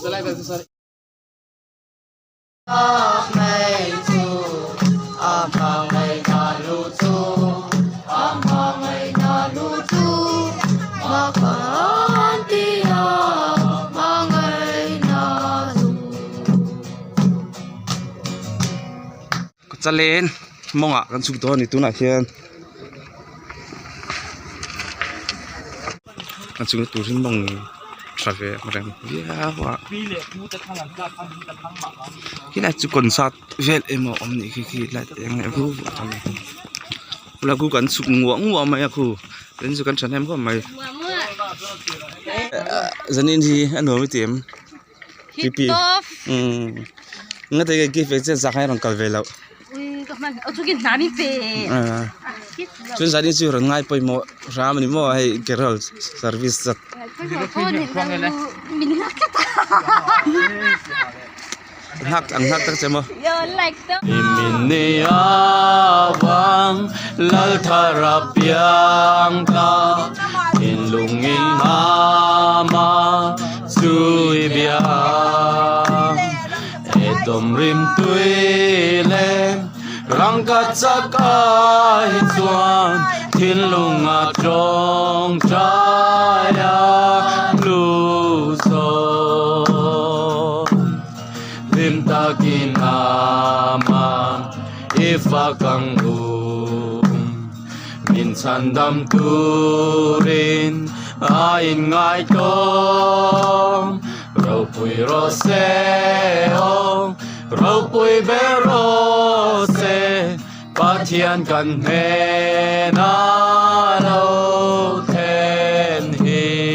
จะเล่นมองอ่ะกันสุดตัวนี่ตัวไหนเชียนกันสุดตัวที่มองทราเวะมาเรื่องเยอะว่ะที่ไหนจุกคนสัตว์เวลเอ็มอมนี่คืออะไรยังไงกูทำไมแล้วกูกันสุกงัวไหมอะกูเป็นสุกันฉันแฮมก็ไม่จะนี่ที่อันนู้นไม่เต็มปีงั้นแต่กี่เฟสจะสักให้เราคัลเวลแล้ว저긴 남이 빼. 전 사진 찍으러 나이 보이 뭐 라면이 뭐 해 게럴 서비스. 학 딱지 뭐. Iminia wang lal tarapiang ta inlungin mama suibia etom rim tuile rangkat sakai chuan thin lunga trong chaya lu so lim takinama ifakang min sandam turin ain ngai tong rau pui roseo rau pui berose patian kan he na lo ten hi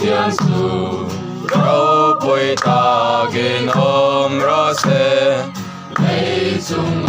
Thiên su rau bui ta gin om ra se lấy chung